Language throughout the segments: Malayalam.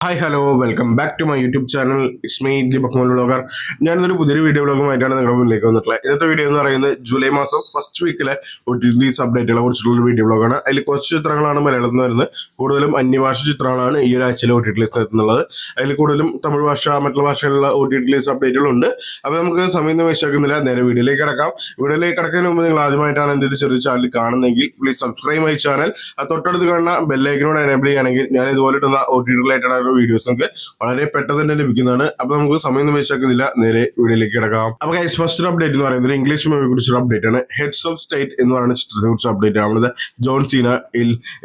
Hi hello welcome back to my YouTube channel. It's me Deepak vlogger. ഞാനൊരു പുതിയൊരു വീഡിയോ വ്ളോഗുമായിട്ടാണ് നിങ്ങളുടെ മുന്നിലേക്ക് വന്നിട്ടുള്ളത്. ഇന്നത്തെ വീഡിയോ എന്ന് പറയുന്നത് ജൂലൈ മാസം ഫസ്റ്റ് വീക്കിലെ OTT അപ്ഡേറ്റുകളെ കുറിച്ചിട്ടുള്ള വീഡിയോ വ്ളോഗാണ്. അതിൽ കുറച്ച് ചിത്രങ്ങളാണ് മലയാളത്തിൽ നിന്ന് വരുന്നത്. കൂടുതലും അന്യഭാഷ ചിത്രങ്ങളാണ് ഈ ഒരു ആഴ്ചയിലെ OTT എത്തുന്നത്. അതിൽ കൂടുതലും തമിഴ് ഭാഷ മറ്റുള്ള ഭാഷകളിലുള്ള OTT അപ്ഡേറ്റുകളുണ്ട്. അപ്പോൾ നമുക്ക് സമയം വേസ്റ്റാക്കുന്നില്ല, നേരെ വീഡിയോയിലേക്ക് കിടക്കാം. വീഡിയോയിലേക്ക് കിടക്കുന്നതിന് മുമ്പ് നിങ്ങൾ ആദ്യമായിട്ടാണ് എൻ്റെ ഒരു ചെറിയ ചാനൽ കാണുന്നതെങ്കിൽ പ്ലീസ് സബ്സ്ക്രൈബ് മൈ ചാനൽ. തൊട്ടടുത്ത് കാണുന്ന ബെല്ലൈക്കനോട് എനേബിൾ ചെയ്യുകയാണെങ്കിൽ ഞാൻ ഇതുപോലെ ഇട്ടുന്ന OTT റിലേറ്റഡ് വീഡിയോസ് നമുക്ക് വളരെ പെട്ടെന്ന് തന്നെ ലഭിക്കുന്നതാണ്. അപ്പൊ നമുക്ക് സമയം വേസ്റ്റാക്കുന്നില്ല, നേരെ വീഡിയോയിലേക്ക് കിടക്കാം. അപ്പൊ ഗൈസ്, ഫസ്റ്റ് അപ്ഡേറ്റ് എന്ന് പറയുന്നത് ഇംഗ്ലീഷ് മൂവിയെ കുറിച്ചുള്ള അപ്ഡേറ്റ് ആണ്. ഹെഡ്സ് ഓഫ് സ്റ്റേറ്റ് എന്ന് പറയുന്ന ചിത്രത്തെ കുറിച്ച് അപ്ഡേറ്റ് ആവുന്നത് ജോൺ സീന,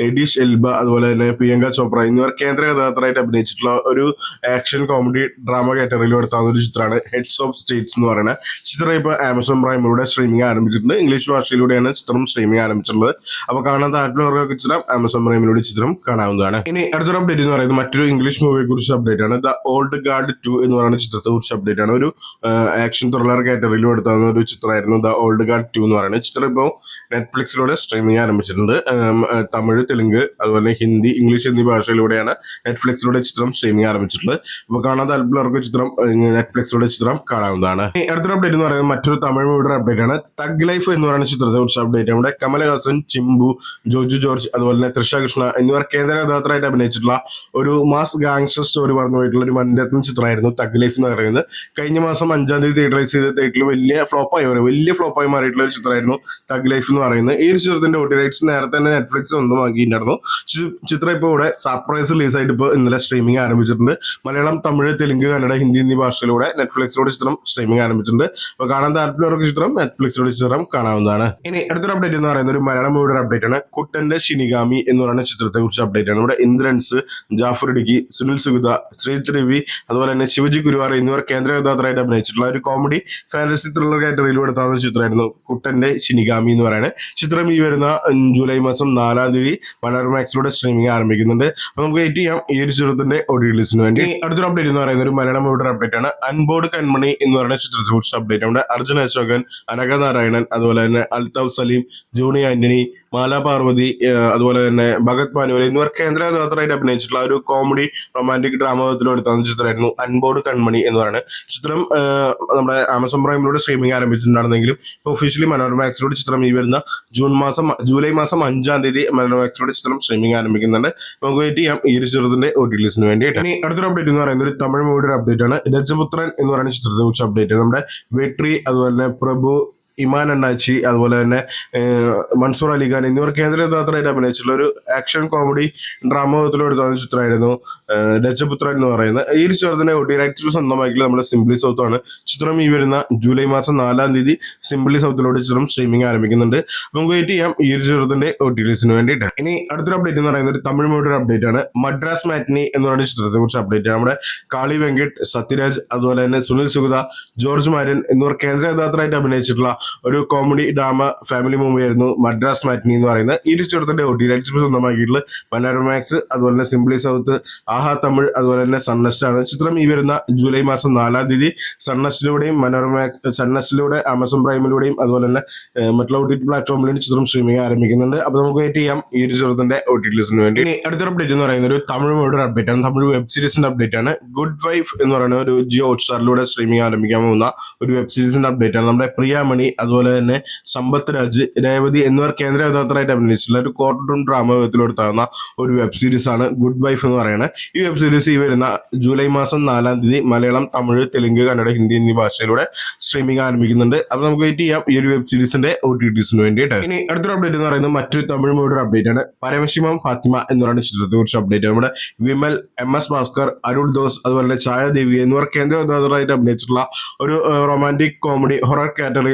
എഡിഷ് എൽബ, അതുപോലെ തന്നെ പ്രിയങ്ക ചോപ്ര എന്നിവർ കേന്ദ്ര കഥാപാത്രമായിട്ട് അഭിനയിച്ചിട്ടുള്ള ഒരു ആക്ഷൻ കോമഡി ഡ്രാമ കാറ്റഗറിയിൽ എടുത്താവുന്ന ഒരു ചിത്രമാണ് ഹെഡ്സ് ഓഫ് സ്റ്റേറ്റ്സ് എന്ന് പറയുന്നത് ചിത്രം. ഇപ്പോൾ ആമസോൺ പ്രൈമിലൂടെ സ്ട്രീമിംഗ് ആരംഭിച്ചിട്ടുണ്ട്. ഇംഗ്ലീഷ് ഭാഷയിലൂടെയാണ് ചിത്രം സ്ട്രീമിംഗ് ആരംഭിച്ചിട്ടുള്ളത്. അപ്പൊ കാണാൻ താല്പര്യമുള്ളവർക്ക് ചിത്രം ആമസോൺ പ്രൈമിലൂടെ ചിത്രം കാണാവുന്നതാണ്. ഇനി അടുത്തൊരു അപ്ഡേറ്റ് എന്ന് പറയുന്നത് മറ്റൊരു ഇംഗ്ലീഷ് മൂവിയെ കുറിച്ച് അപ്ഡേറ്റ് ആണ്. ദ ഓൾഡ് ഗാർഡ് 2 എന്ന് പറയുന്ന ചിത്രത്തെ കുറിച്ച് അപ്ഡേറ്റ് ആണ്. ഒരു ആക്ഷൻ ത്രില്ലർ കാറ്റഗറിയിൽ എടുത്താവുന്ന ഒരു ചിത്രമായിരുന്നു ദ ഓൾഡ് ഗാർഡ് 2 എന്ന് പറയുന്നത് ചിത്രം. ഇപ്പോൾ നെറ്റ്ഫ്ലിക്സിലൂടെ സ്ട്രീമിംഗ് ആരംഭിച്ചിട്ടുണ്ട്. തമിഴ്, തെലുങ്ക്, അതുപോലെ ഹിന്ദി, ഇംഗ്ലീഷ് എന്നീ ഭാഷയിലൂടെയാണ് നെറ്റ്ഫ്ലിക്സിലൂടെ ചിത്രം സ്ട്രീമിംഗ് ആരംഭിച്ചിട്ടുള്ളത്. അപ്പോൾ കാണാൻ താല്പര്യമുള്ളവർക്ക് ചിത്രം നെറ്റ്ഫ്ലിക്സിലൂടെ ചിത്രം കാണാവുന്നതാണ്. അടുത്തൊരു അപ്ഡേറ്റ് എന്ന് പറയുന്നത് മറ്റൊരു തമിഴ് മൂവിയുടെ അപ്ഡേറ്റ് ആണ്. തഗ് ലൈഫ് എന്ന് പറയുന്ന ചിത്രത്തെ കുറിച്ച് അപ്ഡേറ്റ് ആണ്. ഇവിടെ കമലഹാസൻ, ചിമ്പു, ജോജു ജോർജ്, അതുപോലെ തന്നെ തൃഷ കൃഷ്ണ എന്നിവർ കേന്ദ്ര കഥാപാത്രമായിട്ട് അഭിനയിച്ചിട്ടുള്ള ഒരു മാസ് ഗാങ്സ്റ്റർ സ്റ്റോറി പറഞ്ഞു പോയിട്ടുള്ള ഒരു മണിരത്നം ചിത്രമായിരുന്നു തഗ് ലൈഫ് എന്ന് പറയുന്നത്. കഴിഞ്ഞ മാസം 5-ാം തീയതി തിയേറ്ററൈസ് ചെയ്ത തിയേറ്ററിൽ വലിയ ഫ്ലോപ്പായി മാറിയിട്ടുള്ള ഒരു ചിത്രമായിരുന്നു തഗ് ലൈഫ് എന്ന് പറയുന്നത്. ഈ ഒരു ചിത്രത്തിന്റെ OTT റൈറ്റ്സ് നേരത്തെ തന്നെ നെറ്റ്ഫ്ലിക്സ് സ്വന്തമാക്കിയിട്ടുണ്ടായിരുന്നു. ചിത്രം ഇപ്പോൾ ഇവിടെ സർപ്രൈസ് റിലീസായിട്ട് ഇപ്പോൾ ഇന്നലെ സ്ട്രീമിംഗ് ആരംഭിച്ചിട്ടുണ്ട്. മലയാളം, തമിഴ്, തെലുങ്ക്, കന്നഡ, ഹിന്ദി എന്നീ ഭാഷയിലൂടെ നെറ്റ്ഫ്ലിക്സിലൂടെ ചിത്രം സ്ട്രീമിംഗ് ആരംഭിച്ചിട്ടുണ്ട്. അപ്പോൾ കാണാൻ താല്പര്യമുള്ളവർക്ക് ചിത്രം നെറ്റ്ഫ്ലിക്സിലൂടെ ചിത്രം കാണാവുന്നതാണ്. ഇനി അടുത്തൊരു അപ്ഡേറ്റ് എന്ന് പറയുന്നത് ഒരു മലയാളം മൂവിയുടെ അപ്ഡേറ്റ് ആണ്. കുട്ടന്റെ ഷിനിഗാമി എന്ന് പറയുന്ന ചിത്രത്തെ കുറിച്ച് അപ്ഡേറ്റ് ആണ്. ഇവിടെ ഇന്ദ്രൻസ്, ജാഫർ ഇടുക്കി, സുനിൽ സുഗത, ശ്രീജിത്ത് രവി, അതുപോലെ തന്നെ ശിവജി ഗുരുവാർ എന്നിവർ കേന്ദ്ര കഥാപാത്രമായിട്ട് അഭിനയിച്ചിട്ടുള്ള ഒരു കോമഡി ഫാന്റസി ത്രില്ലർ കാറ്റഗറിയിൽ എടുത്താവുന്ന ചിത്രമായിരുന്നു കുട്ടന്റെ ഷിനിഗാമി എന്ന് പറയുന്നത് ചിത്രം. ഈ വരുന്ന ജൂലൈ മാസം 4-ാം തീയതി മനോരമാക്സിലൂടെ സ്ട്രീമിംഗ് ആരംഭിക്കുന്നുണ്ട്. അപ്പോൾ നമുക്ക് വെയിറ്റ് ചെയ്യാം ഈ ഒരു ചിത്രത്തിന്റെ OTT റിലീസിന് വേണ്ടി. അടുത്തൊരു അപ്ഡേറ്റ് എന്ന് പറയുന്നത് ഒരു മലയാളം മൂവിയുടെ അപ്ഡേറ്റ് ആണ്. അൺബോർഡ് കൺമണി എന്ന് പറയുന്ന ചിത്രത്തെ കുറിച്ച് അപ്ഡേറ്റ് ആണ്. അർജുൻ അശോകൻ, അനഘ നാരായണൻ, അതുപോലെ തന്നെ അൽതാഫ് സലീം, ജോണി ആന്റണി, മാല പാർവതി, അതുപോലെ തന്നെ ഭഗത് മാനുവൽ എന്നിവർ കേന്ദ്ര കഥാപാത്രമായിട്ട് അഭിനയിച്ചിട്ടുള്ള ഒരു കോമഡി റൊമാൻറ്റിക് ഡ്രാമത്തിൽ എടുത്താവുന്ന ചിത്രമായിരുന്നു അൺബോർഡ് കൺമണി എന്ന് പറയുന്നത് ചിത്രം. നമ്മുടെ ആമസോൺ പ്രൈമിലൂടെ സ്ട്രീമിംഗ് ആരംഭിച്ചിട്ടുണ്ടായിരുന്നെങ്കിലും ഇപ്പോൾ ഒഫീഷ്യലി മനോരമാക്സിലൂടെ ചിത്രം ഈ വരുന്ന ജൂലൈ മാസം 5-ാം തീയതി മനോരമാക്സിലൂടെ ചിത്രം സ്ട്രീമിംഗ് ആരംഭിക്കുന്നുണ്ട്. നമുക്ക് വെയിറ്റ് ചെയ്യാം ഈ ഒരു ചിത്രത്തിന്റെ OTT റിലീസിന് വേണ്ടിയിട്ട്. ഇനി അടുത്തൊരു അപ്ഡേറ്റ് എന്ന് പറയുന്നത് ഒരു തമിഴ് മൂവിയുടെ അപ്ഡേറ്റ് ആണ്. രജപുത്രൻ എന്ന് പറയുന്ന ചിത്രത്തെ കുറിച്ച് അപ്ഡേറ്റ്. നമ്മുടെ വെട്രി, അതുപോലെ തന്നെ പ്രഭു, ഇമാൻ അണ്ണാച്ചി, അതുപോലെ തന്നെ മൻസൂർ അലിഖാൻ എന്നിവർ കേന്ദ്ര കഥാപാത്രമായിട്ട് അഭിനയിച്ചിട്ടുള്ള ഒരു ആക്ഷൻ കോമഡി ഡ്രാമത്തിലെടുത്ത ചിത്രമായിരുന്നു രജപുത്രൻ എന്ന് പറയുന്നത്. ഈ ഒരു ചിത്രത്തിന്റെ OTT റൈറ്റ്സ് സ്വന്തമാക്കിയത് നമ്മുടെ സിംപ്ലി സൗത്ത് ആണ്. ചിത്രം ഈ വരുന്ന ജൂലൈ മാസം 4-ാം തീയതി സിംപ്ലി സൗത്തിലൂടെ ചിത്രം സ്ട്രീമിംഗ് ആരംഭിക്കുന്നുണ്ട്. നമുക്ക് വെയിറ്റ് ചെയ്യാം ഈ ഒരു ചിത്രത്തിന്റെ OTT റിലീസിന് വേണ്ടിയിട്ട്. ഇനി അടുത്തൊരു അപ്ഡേറ്റ് എന്ന് പറയുന്നത് ഒരു തമിഴ് മൂവിയുടെ അപ്ഡേറ്റ് ആണ്. മദ്രാസ് മാറ്റിനി എന്ന് പറയുന്ന ചിത്രത്തെ കുറിച്ച് അപ്ഡേറ്റ് ആണ്. നമ്മുടെ കാളി വെങ്കട്ട്, സത്യരാജ്, അതുപോലെ തന്നെ സുനിൽ സുഗത, ജോർജ് മാര്യൻ എന്നിവർ കേന്ദ്ര കഥാപാത്രമായിട്ട് അഭിനയിച്ചിട്ടുള്ള ഒരു കോമഡി ഡ്രാമ ഫാമിലി മൂവി ആയിരുന്നു മദ്രാസ് മാറ്റിനി എന്ന് പറയുന്നത്. ഈ ചിത്രത്തിന്റെ OTT റൈറ്റ്സ് സ്വന്തമാക്കിയിട്ടുള്ള മനോരമാക്സ്, അതുപോലെ തന്നെ സിംപ്ലി സൗത്ത്, ആഹാ തമിഴ്, അതുപോലെ തന്നെ സൺനെസ്റ്റ് ആണ്. ചിത്രം ഈ വരുന്ന ജൂലൈ മാസം 4-ാം തീയതി സൺനെസ്റ്റിലൂടെയും സൺനെസ്റ്റിലൂടെ ആമസോൺ പ്രൈമിലൂടെയും അതുപോലെ തന്നെ മറ്റുള്ള OTT പ്ലാറ്റ്ഫോമിലും ചിത്രം സ്ട്രീമിംഗ് ആരംഭിക്കുന്നുണ്ട്. അപ്പോൾ നമുക്ക് വെയിറ്റ് ചെയ്യാം ഈ ഒരു ചിത്രത്തിന്റെ OTT റിലീസിന് വേണ്ടി. ഇനി അടുത്തൊരു അപ്ഡേറ്റ് എന്ന് പറയുന്നത് ഒരു തമിഴ് മൂവിയുടെ അപ്ഡേറ്റ് ആണ്. തമിഴ് വെബ് സീരീസിന്റെ അപ്ഡേറ്റ് ആണ്. ഗുഡ് വൈഫ് എന്ന് പറയുന്ന ഒരു ജിയോ ഹോട്ട്സ്റ്റാറിലൂടെ സ്ട്രീമിംഗ് ആരംഭിക്കാൻ പോകുന്ന ഒരു വെബ് സീരീസിന്റെ അപ്ഡേറ്റ് ആണ്. നമ്മുടെ പ്രിയാമണി, അതുപോലെ തന്നെ സമ്പത്ത് രാജ്, രേവതി എന്നിവർ കേന്ദ്ര കഥാപാത്രമായിട്ട് അഭിനയിച്ചിട്ടുള്ള ഒരു കോർട്ടൂൺ ഡ്രാമ വിധത്തിലെടുത്താകുന്ന ഒരു വെബ് സീരീസ് ആണ് ഗുഡ് വൈഫ് എന്ന് പറയുന്നത്. ഈ വെബ് സീരീസ് ഈ വരുന്ന ജൂലൈ മാസം 4-ാം തീയതി മലയാളം, തമിഴ്, തെലുങ്ക്, കന്നഡ, ഹിന്ദി എന്നീ ഭാഷയിലൂടെ സ്ട്രീമിംഗ് ആരംഭിക്കുന്നുണ്ട്. അപ്പോൾ നമുക്ക് വെയിറ്റ് ചെയ്യാം ഈ ഒരു വെബ് സീരീസിന്റെ OTT റിലീസിന് വേണ്ടിയിട്ട്. ഇനി അടുത്തൊരു അപ്ഡേറ്റ് എന്ന് പറയുന്നത് മറ്റൊരു തമിഴ് മൂവിയുടെ അപ്ഡേറ്റ് ആണ്. പരമശിവം ഫാത്തിമ എന്ന് പറയുന്ന ചിത്രത്തെ കുറിച്ച് അപ്ഡേറ്റ് ആണ്. നമ്മുടെ Vimal, MS Bhaskar, Arul those, അതുപോലെ തന്നെ ഛായാദേവി എന്നിവർ കേന്ദ്ര കഥാപാത്രമായിട്ട് അഭിനയിച്ചിട്ടുള്ള ഒരു റൊമാൻറ്റിക് കോമഡി ഹൊറർ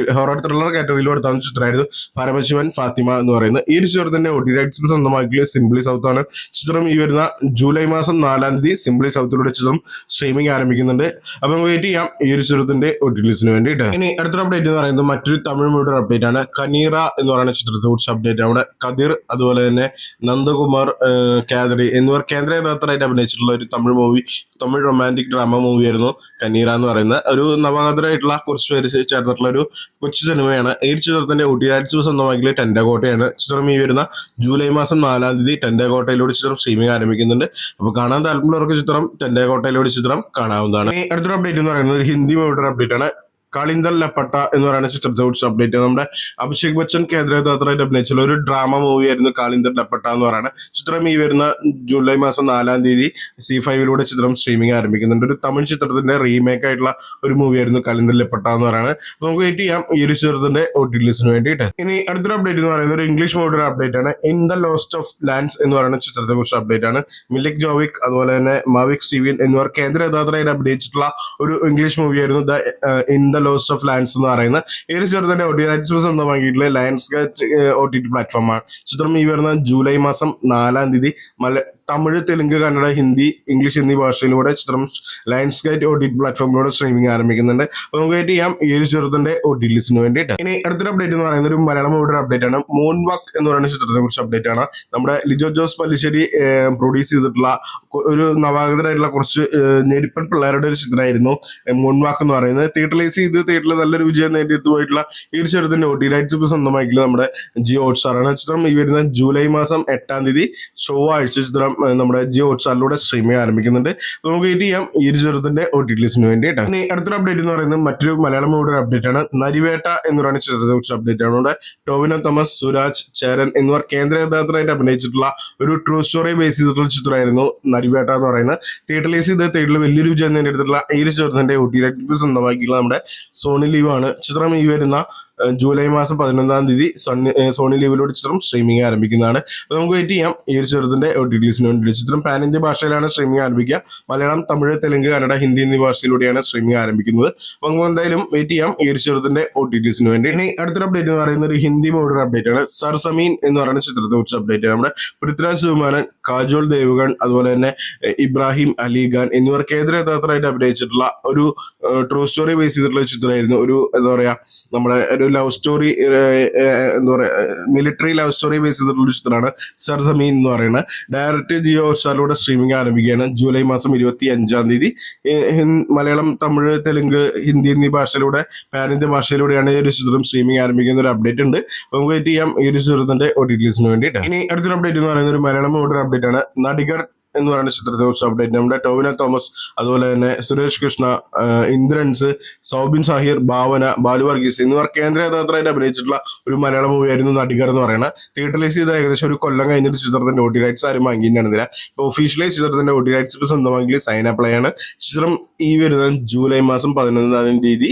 ത്രില്ലർ കാറ്റഗറിയിൽ എടുത്താവുന്ന ചിത്രമായിരുന്നു പരമശിവൻ ഫാത്തിമ എന്ന് പറയുന്നത്. ഈ ഒരു ചിത്രത്തിന്റെ OTT റൈറ്റ്സ് സ്വന്തമാക്കിയ സിംപ്ലി സൗത്ത് ആണ്. ചിത്രം ഈ വരുന്ന ജൂലൈ മാസം 4-ാം തീയതി സിംപ്ലി സൗത്തിലൂടെ ചിത്രം സ്ട്രീമിംഗ് ആരംഭിക്കുന്നുണ്ട്. അപ്പോൾ നമുക്ക് വെയിറ്റ് ചെയ്യാം ഈ ഒരു ചിത്രത്തിന്റെ OTT റിലീസിന് വേണ്ടിയിട്ട്. ഇനി അടുത്തൊരു അപ്ഡേറ്റ് എന്ന് പറയുന്നത് മറ്റൊരു തമിഴ് മൂവിയുടെ അപ്ഡേറ്റ് ആണ്. കനീറ എന്ന് പറയുന്ന ചിത്രത്തെ കുറിച്ച് അപ്ഡേറ്റ്. അവിടെ കതിർ, അതുപോലെ തന്നെ നന്ദകുമാർ, കാദറി എന്നിവർ കേന്ദ്ര കഥാപാത്രമായിട്ട് അഭിനയിച്ചിട്ടുള്ള ഒരു തമിഴ് റൊമാൻറ്റിക് ഡ്രാമ മൂവിയായിരുന്നു കനീറ എന്ന് പറയുന്നത്. ഒരു നവകഥയായിട്ടുള്ള കുറച്ച് പേര് ചേർന്നിട്ടുള്ള ഒരു കൊച്ചു സിനിമയാണ്. ഈ ചിത്രത്തിന്റെ OTT റൈറ്റ്സ് സ്വന്തമാക്കിയ ടെൻഡകോട്ടയാണ്. ചിത്രം ഈ വരുന്ന ജൂലൈ മാസം 4-ാം തീയതി ടെൻഡകോട്ടയിലൂടെ ചിത്രം സ്ട്രീമിംഗ് ആരംഭിക്കുന്നുണ്ട്. അപ്പോൾ കാണാൻ താല്പര്യമുള്ളവർക്ക് ചിത്രം ടെൻഡകോട്ടയിലൂടെ ചിത്രം കാണാവുന്നതാണ്. ഈ അടുത്തൊരു അപ്ഡേറ്റ് എന്ന് പറയുന്നത് ഒരു ഹിന്ദി മൂവിയുടെ അപ്ഡേറ്റ് ആണ്. കാളിന്ദർ ലപ്പട്ട എന്ന് പറയുന്ന ചിത്രത്തെ കുറിച്ച് അപ്ഡേറ്റ്. നമ്മുടെ അഭിഷേക് ബച്ചൻ കേന്ദ്രകഥാപാത്രമായിട്ട് അഭിനയിച്ചുള്ള ഒരു ഡ്രാമ മൂവി ആയിരുന്നു കാളിന്ദർ ലപ്പട്ട എന്ന് പറയുന്നത്. ചിത്രം ഈ വരുന്ന ജൂലൈ മാസം 4-ാം തീയതി C5 ചിത്രം സ്ട്രീമിംഗ് ആരംഭിക്കുന്നുണ്ട്. ഒരു തമിഴ് ചിത്രത്തിന്റെ റീമേക്ക് ആയിട്ടുള്ള ഒരു മൂവി ആയിരുന്നു കാളിന്ദർ ലപ്പട്ട എന്ന് പറയുന്നത്. നമുക്ക് വെയിറ്റ് ചെയ്യാം ഈ ഒരു ചിത്രത്തിന്റെ OTT റിലീസിന് വേണ്ടിയിട്ട്. ഇനി അടുത്തൊരു അപ്ഡേറ്റ് എന്ന് പറയുന്നത് ഒരു ഇംഗ്ലീഷ് മൂവിയുടെ അപ്ഡേറ്റ് ആണ്. In the lost of lands എന്ന് പറയുന്ന ചിത്രത്തെ കുറിച്ച് അപ്ഡേറ്റ് ആണ്. മിലിക് ജോവിക് അതുപോലെ തന്നെ മാവിക് സ്റ്റീവിയൻ എന്നിവർ കേന്ദ്രകഥാപാത്രമായിട്ട് അഭിനയിച്ചിട്ടുള്ള ഒരു ഇംഗ്ലീഷ് മൂവി ആയിരുന്നു in the lost of lands എന്ന് പറയുന്ന ഈ ഒരു ചിത്രത്തിന്റെ OTT റൈറ്റ്സ് സ്വന്തമാക്കിയിട്ടുള്ള ലയൺസ് ഗേറ്റ് OTT പ്ലാറ്റ്ഫോമാണ്. ചിത്രം ഈ വരുന്ന ജൂലൈ മാസം 4-ാം തീയതി തമിഴ്, തെലുങ്ക്, കന്നഡ, ഹിന്ദി, ഇംഗ്ലീഷ് എന്നീ ഭാഷയിലൂടെ ചിത്രം ലയൺസ് ഗേറ്റ് OTT പ്ലാറ്റ്ഫോമിലൂടെ സ്ട്രീമിംഗ് ആരംഭിക്കുന്നുണ്ട്. അപ്പോൾ നമുക്ക് വെയിറ്റ് ചെയ്യാം ഈ ഒരു ചിത്രത്തിന്റെ OTT റിലീസിന് വേണ്ടിയിട്ട്. ഇനി അടുത്തൊരു അപ്ഡേറ്റ് എന്ന് പറയുന്നത് ഒരു മലയാളം മൂവിയുടെ അപ്ഡേറ്റ് ആണ്. മൂൺ വാക്ക് എന്ന് പറയുന്ന ചിത്രത്തെ കുറിച്ച് അപ്ഡേറ്റ് ആണ്. നമ്മുടെ ലിജോ ജോസ് പല്ലിശ്ശേരി പ്രൊഡ്യൂസ് ചെയ്തിട്ടുള്ള ഒരു നവാഗതരായിട്ടുള്ള കുറച്ച് ഞെരിപ്പൻ പിള്ളേരുടെ ഒരു ചിത്രമായിരുന്നു മൂൺ വാക്ക് എന്ന് പറയുന്നത്. തിയേറ്ററിലൈസ് ചെയ്ത് തിയേറ്ററിൽ നല്ലൊരു വിജയം നേടിയെത്തുപോയിട്ടുള്ള ഈ ഒരു ചിത്രത്തിന്റെ OTT റൈറ്റ്സ് ഇപ്പോൾ സ്വന്തമാക്കിയിട്ടുള്ള നമ്മുടെ ജിയോ ഹോട്ട്സ്റ്റാറാണ്. ചിത്രം ഈ വരുന്ന ജൂലൈ മാസം 8-ാം തീയതി ചൊവ്വാഴ്ച ചിത്രം നമ്മുടെ ജിയോ ഹോട്ട്സ്റ്റാറിലൂടെ സ്ട്രീമിംഗ് ആരംഭിക്കുന്നുണ്ട്. നമുക്ക് വെയിറ്റ് ചെയ്യാം ഈ ഒരു ചിത്രത്തിന്റെ OTT റിലീസിന് വേണ്ടിയിട്ട്. ഇനി അടുത്തൊരു അപ്ഡേറ്റ് എന്ന് പറയുന്നത് മറ്റൊരു മലയാളം മൂവിയുടെ അപ്ഡേറ്റ് ആണ്. നരിവേട്ട എന്ന് പറയുന്ന ചിത്രത്തെ കുറിച്ച് അപ്ഡേറ്റ് ആണ്. നമ്മുടെ ടോവിനോ തോമസ്, സുരാജ്, ചേരൻ എന്നിവർ കേന്ദ്രകഥാപാത്രമായിട്ട് അഭിനയിച്ചിട്ടുള്ള ഒരു ട്രൂ സ്റ്റോറി ബേസ് ചെയ്തിട്ടുള്ള ചിത്രമായിരുന്നു നരിവേട്ട എന്ന് പറയുന്നത്. തിയേറ്ററിലൈസ് ചെയ്ത് തിയേറ്ററിൽ വലിയൊരു വിജയം നേടിയെടുത്തിട്ടുള്ള ഈ ഒരു ചിത്രത്തിന്റെ OTT റൈറ്റ്സ് സ്വന്തമാക്കിയിട്ടുള്ള നമ്മുടെ സോണി ലീവ് ആണ്. ചിത്രം ഈ വരുന്ന ജൂലൈ മാസം 11-ാം തീയതി സോണി ലീവിലൂടെ ചിത്രം സ്ട്രീമിംഗ് ആരംഭിക്കുന്നതാണ്. അപ്പോൾ നമുക്ക് വെയിറ്റ് ചെയ്യാം ഈ ഒരു ചിത്രത്തിന്റെ OTT റിലീസിന് വേണ്ടി. ചിത്രം പാൻ ഇന്ത്യ ഭാഷയിലാണ് സ്ട്രീമിംഗ് ആരംഭിക്കുക. മലയാളം, തമിഴ്, തെലുങ്ക്, കന്നഡ, ഹിന്ദി എന്നീ ഭാഷയിലൂടെയാണ് സ്ട്രീമിംഗ് ആരംഭിക്കുന്നത്. അപ്പോൾ നമുക്ക് എന്തായാലും വെയിറ്റ് ചെയ്യാം ഈ ഒരു ചിത്രത്തിന്റെ OTT റിലീസിന് വേണ്ടി. ഇനി അടുത്തൊരു അപ്ഡേറ്റ് എന്ന് പറയുന്നത് ഒരു ഹിന്ദി മൂവിയുടെ അപ്ഡേറ്റ് ആണ്. സർസമീൻ എന്ന് പറയുന്ന ചിത്രത്തെ കുറിച്ച് അപ്ഡേറ്റ് ആണ്. നമ്മുടെ പൃഥ്വിരാജ് സുകുമാരൻ, കാജോൾ ദേവഗൺ അതുപോലെ തന്നെ ഇബ്രാഹിം അലിഖാൻ എന്നിവർ കേന്ദ്രകഥാപാത്രമായിട്ട് അഭിനയിച്ചിട്ടുള്ള ഒരു ട്രൂ സ്റ്റോറി ബേസ് ചെയ്തിട്ടുള്ള ചിത്രമായിരുന്നു. ഒരു എന്താ പറയാ നമ്മുടെ ഒരു ലവ് സ്റ്റോറി, എന്താ പറയാ മിലിറ്ററി ലവ് സ്റ്റോറി ബേസ് ചെയ്തിട്ടുള്ള ചിത്രമാണ് സർസമീൻ എന്ന് പറയുന്നത്. ഡയറക്റ്റ് ജിയോ ഹോട്ട്സ്റ്റാറിലൂടെ സ്ട്രീമിംഗ് ആരംഭിക്കുകയാണ് ജൂലൈ മാസം 25-ാം തീയതി. മലയാളം, തമിഴ്, തെലുങ്ക്, ഹിന്ദി എന്നീ ഭാഷയിലൂടെ പാൻ ഇന്ത്യ ഭാഷയിലൂടെയാണ് ഈ ഒരു ചിത്രം സ്ട്രീമിംഗ് ആരംഭിക്കുന്ന ഒരു അപ്ഡേറ്റ് ഉണ്ട്. നമുക്ക് വെയിറ്റ് ചെയ്യാം ഈ ഒരു ചിത്രത്തിന്റെ OTT റിലീസിന് വേണ്ടിയിട്ട്. ഇനി അടുത്തൊരു അപ്ഡേറ്റ് എന്ന് പറയുന്നത് ഒരു മലയാളം മൂവിയുടെ അപ്ഡേറ്റ് ആണ്. നടികർ എന്ന് പറയുന്ന ചിത്രത്തെ കുറിച്ച് അപ്ഡേറ്റ്. നമ്മുടെ ടോവിനോ തോമസ് അതുപോലെ തന്നെ സുരേഷ് കൃഷ്ണ, ഇന്ദ്രൻസ്, സൗബിൻ സാഹിർ, ഭാവന, ബാലു വർഗീസ് എന്നിവർ കേന്ദ്രകഥാപാത്രമായിട്ട് അഭിനയിച്ചിട്ടുള്ള ഒരു മലയാളം മൂവിയായിരുന്നു നടികർ എന്ന് പറയുന്നത്. തിയേറ്ററിലൈസ് ചെയ്ത് ഏകദേശം ഒരു കൊല്ലം കഴിഞ്ഞിട്ട് ചിത്രത്തിന്റെ OTT റൈറ്റ്സ് ആരും വാങ്ങിയിട്ടുണ്ടായിരുന്നില്ല. ഇപ്പോൾ ഒഫീഷ്യലി ചിത്രത്തിന്റെ OTT റൈറ്റ്സ് ഇപ്പോൾ സ്വന്തമാക്കി സൈനാപ്ലൈ ആണ്. ചിത്രം ഈ വരുന്ന ജൂലൈ മാസം 11-ാം തീയതി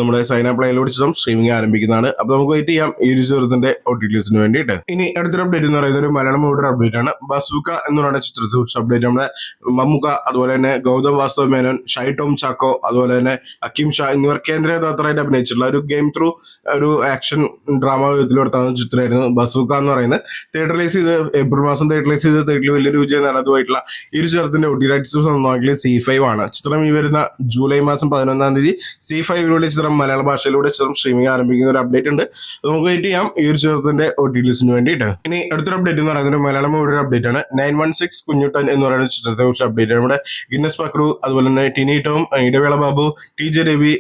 നമ്മുടെ സൈനാപ്ലൈയിലൂടെ ചിത്രം സ്ട്രീമിംഗ് ആരംഭിക്കുന്നതാണ്. അപ്പോൾ നമുക്ക് വെയിറ്റ് ചെയ്യാം ഈ ഒരു ചിത്രത്തിന്റെ OTT റിലീസിന് വേണ്ടിയിട്ട്. ഇനി അടുത്തൊരു അപ്ഡേറ്റ് എന്ന് പറയുന്നത് ഒരു മലയാളം മൂവിയുടെ അപ്ഡേറ്റ് ആണ്. ബസൂക്ക എന്ന് പറയുന്ന ചിത്രത്തെ കുറിച്ച് അപ്ഡേറ്റ്. നമ്മുടെ മമ്മുക്ക അതുപോലെ തന്നെ ഗൗതം വാസ്തവ് മേനോൻ, ഷൈ ടോം ചാക്കോ അതുപോലെ തന്നെ അക്കിം ഷാ എന്നിവർ കേന്ദ്രകഥാപാത്രമായിട്ട് അഭിനയിച്ചിട്ടുള്ള ഒരു ഗെയിം ത്രൂ ഒരു ആക്ഷൻ ഡ്രാമ വിധത്തിലെടുത്താകുന്ന ചിത്രമായിരുന്നു ബസൂക്ക എന്ന് പറയുന്നത്. തിയേറ്ററിലൈസ് ചെയ്ത് ഏപ്രിൽ മാസം തിയേറ്ററിലൈസ് ചെയ്ത് തിയേറ്ററിൽ വലിയൊരു വിജയം നടത്തുമായിട്ടുള്ള ഈ ഒരു ചിത്രത്തിന്റെ OTT റൈറ്റ്സ് സ്വന്തമാക്കിയത് C5 ആണ്. ചിത്രം ഈ വരുന്ന ജൂലൈ മാസം 11-ാം തീയതി C5 ചിത്രം മലയാള ഭാഷയിലൂടെ ചിത്രം സ്ട്രീമിംഗ് ആരംഭിക്കുന്ന ഒരു അപ്ഡേറ്റ് ഉണ്ട്. നമുക്ക് വെയിറ്റ് ചെയ്യാം ഈ ഒരു ചിത്രത്തിന്റെ OTT റിലീസിന് വേണ്ടിയിട്ട്. ഇനി അടുത്തൊരു അപ്ഡേറ്റ് എന്ന് പറയുന്നത് മലയാളം മൂവിയുടെ അപ്ഡേറ്റ് ആണ്. 916 കുഞ്ഞുട്ടൻ എന്ന് പറയുന്ന ചിത്രത്തെ കുറിച്ച് അപ്ഡേറ്റ്. നമ്മുടെ ഗിന്നസ് പക്രു അതുപോലെ തന്നെ ടിനി ടോം, ഇടവേള ബാബു, TJ രവി,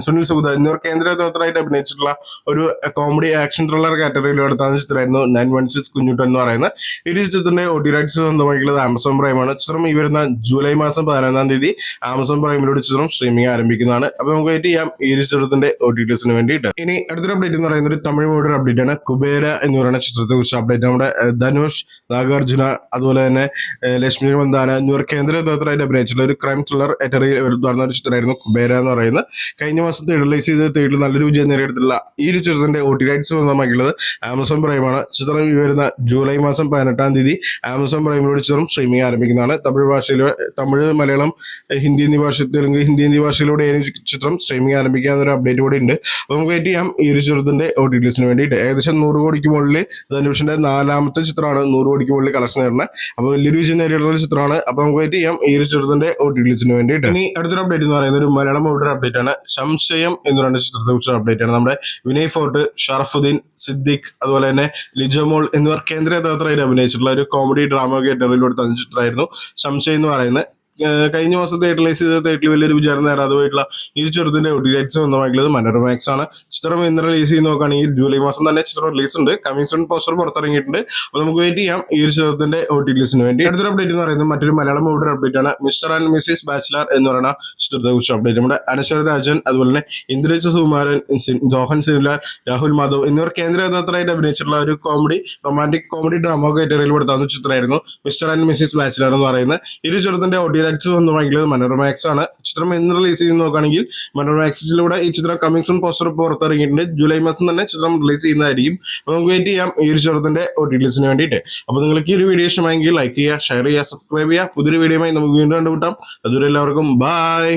സുനിൽ സുഗത എന്നിവർ കേന്ദ്രകഥാപാത്രമായിട്ട് അഭിനയിച്ചിട്ടുള്ള ഒരു കോമഡി ആക്ഷൻ ത്രില്ലർ കാറ്റഗറിയിൽ എടുത്താകുന്ന ചിത്രമായിരുന്നു 916 കുഞ്ഞുട്ടൻ എന്ന് പറയുന്നത്. ഈ ചിത്രത്തിന്റെ OTT റൈറ്റ്സ് സ്വന്തമാക്കിയുള്ളത് ആമസോൺ പ്രൈമാണ്. ചിത്രം ഈ വരുന്ന ജൂലൈ മാസം 11-ാം തീയതി ആമസോൺ പ്രൈമിലൂടെ ചിത്രം സ്ട്രീമിംഗ് ആരംഭിക്കുന്നതാണ്. അപ്പോൾ നമുക്ക് വെയിറ്റ് ചെയ്യാം ഈ ചിത്രത്തിന്റെ OTT റിലീസിന് വേണ്ടിയിട്ട്. ഇനി അടുത്തൊരു അപ്ഡേറ്റ് എന്ന് പറയുന്നത് തമിഴ് മൂവിയുടെ അപ്ഡേറ്റ് ആണ്. കുബേര എന്ന് പറയുന്ന ചിത്രത്തെ കുറിച്ച് അപ്ഡേറ്റ്. നമ്മുടെ ധനുഷ്, നാഗാർജുന അതുപോലെ തന്നെ ലക്ഷ്മി മന്ദാന എന്നിവർ കേന്ദ്രകഥാപാത്രമായിട്ട് അഭിനയിച്ചിട്ടുള്ള ഒരു ക്രൈം ത്രില്ലർ വരുന്ന ഒരു ചിത്രമായിരുന്നു കുബേര എന്ന് പറയുന്നത്. കഴിഞ്ഞ മാസം റിലീസ് ചെയ്ത് തിയേറ്ററിൽ നല്ലൊരു വിജയം നേടിയെടുത്തിട്ടുള്ള ഈ ഒരു ചിത്രത്തിന്റെ OTT റൈറ്റ്സ് സ്വന്തമാക്കിയുള്ളത് ആമസോൺ പ്രൈമാണ്. ചിത്രം ഈ വരുന്ന ജൂലൈ മാസം 18-ാം തീയതി ആമസോൺ പ്രൈമിലൂടെ ചിത്രം സ്ട്രീമിംഗ് ആരംഭിക്കുന്നതാണ്. തമിഴ്, മലയാളം, ഹിന്ദി എന്നീ ഭാഷ, തെലുങ്ക്, ഹിന്ദി എന്നീ ഭാഷയിലൂടെ ചിത്രം സ്ട്രീമിംഗ് ആരംഭിക്കാവുന്ന ഒരു അപ്ഡേറ്റ് കൂടി ഉണ്ട്. അപ്പോൾ നമുക്ക് വെയിറ്റ് ചെയ്യാം ഈ ഒരു ചിത്രത്തിന്റെ OTT റിലീസിന് വേണ്ടിയിട്ട്. ഏകദേശം 100 കോടിക്ക് മുകളിൽ ധനുഷിന്റെ 4ാമത്തെ ചിത്രമാണ് 100 കോടിക്ക് മുകളിൽ കളക്ഷൻ നേടുന്നത്. അപ്പോൾ വലിയൊരു വിജയം നേടിയിട്ടുള്ള ചിത്രമാണ്. അപ്പോൾ നമുക്ക് വെയിറ്റ് ചെയ്യാം ഈ ഒരു ചിത്രത്തിന്റെ OTT റിലീസിന് വേണ്ടിയിട്ട്. ഇനി അടുത്തൊരു അപ്ഡേറ്റ് എന്ന് പറയുന്നത് ഒരു മലയാളം മൂവിയുടെ അപ്ഡേറ്റ് ആണ്. സംശയം എന്ന് പറയുന്ന ചിത്രത്തെ കുറിച്ച് അപ്ഡേറ്റ് ആണ്. നമ്മുടെ വിനയ് ഫോർട്ട്, ഷറഫുദ്ദീൻ, സിദ്ദിഖ് അതുപോലെ തന്നെ ലിജോമോൾ എന്നിവർ കേന്ദ്രകഥാപാത്രമായിട്ട് അഭിനയിച്ചിട്ടുള്ള ഒരു കോമഡി ഡ്രാമ കാറ്റഗറിയിലൂടെ തന്ന ചിത്രമായിരുന്നു സംശയം എന്ന് പറയുന്നത്. കഴിഞ്ഞ മാസം തിയേറ്ററിലൈസ് ചെയ്ത തിയേറ്ററിൽ വലിയൊരു വിചാരം നേടാതെ പോയിട്ടുള്ള ഈ ചിത്രത്തിന്റെ ഒടിലൈറ്റ്സ് സ്വന്തമായിട്ടുള്ളത് മനോരമാക്സ് ആണ്. ചിത്രം ഇന്ന് റിലീസ് ചെയ്ത് നോക്കുകയാണെങ്കിൽ ജൂലൈ മാസം തന്നെ ചിത്രം റിലീസ് ഉണ്ട്. കമ്മിങ് സൂൺ പോസ്റ്റർ പുറത്തിറങ്ങിയിട്ടുണ്ട്. അപ്പോൾ നമുക്ക് വെയിറ്റ് ചെയ്യാം ഈ ഒരു ചിത്രത്തിന്റെ OTTs വേണ്ടി. അടുത്തൊരു അപ്ഡേറ്റ് എന്ന് പറയുന്നത് മറ്റൊരു മലയാളം മൂവിയുടെ അപ്ഡേറ്റ് ആണ്. മിസ്റ്റർ ആൻഡ് മിസ്സിസ് ബാച്ചിലർ എന്ന് പറയുന്ന ചിത്രത്തെ കുറിച്ച് അപ്ഡേറ്റ്. നമ്മുടെ അനശ്വര രാജൻ, അതുപോലെ തന്നെ ഇന്ദ്രജിത്ത് സുകുമാരൻ, ദോഹൻ സിൻലാൽ, രാഹുൽ മാധവ് എന്നിവർ കേന്ദ്ര കഥാപാത്രമായിട്ട് അഭിനയിച്ചിട്ടുള്ള ഒരു റൊമാൻറ്റിക് കോമഡി ഡ്രാമ കാറ്റഗറിയിൽ പെടുത്താവുന്ന ചിത്രമായിരുന്നു മിസ്റ്റർ ആൻഡ് മിസ്സിസ് ബാച്ചിലർ എന്ന് പറയുന്നത്. ഈ ഒരു ചിത്രത്തിന്റെ OTTs സ്വന്തമായിട്ടുള്ളത് മനോരമാക്സ് ആണ്. ചിത്രം എന്ന് റിലീസ് ചെയ്ത് നോക്കുകയാണെങ്കിൽ മനോരമാക്സിലൂടെ ഈ ചിത്രം കമ്മിങ് സൂൺ പോസ്റ്റർ പുറത്തിറങ്ങിയിട്ടുണ്ട്. ജൂലൈ മാസം തന്നെ ചിത്രം റിലീസ് ചെയ്യുന്നതായിരിക്കും. അപ്പോൾ നമുക്ക് വെയിറ്റ് ചെയ്യാം ഈ ഒരു ചിത്രത്തിന്റെ OTTs വേണ്ടിയിട്ട്. അപ്പോൾ നിങ്ങൾക്ക് ഈ ഒരു വീഡിയോ ഇഷ്ടമായെങ്കിൽ ലൈക്ക് ചെയ്യുക, ഷെയർ ചെയ്യുക, സബ്സ്ക്രൈബ് ചെയ്യുക. പുതിയൊരു വീഡിയോയുമായി നമുക്ക് വീണ്ടും കണ്ടുമുട്ടാം. അതുവരെ എല്ലാവർക്കും ബൈ.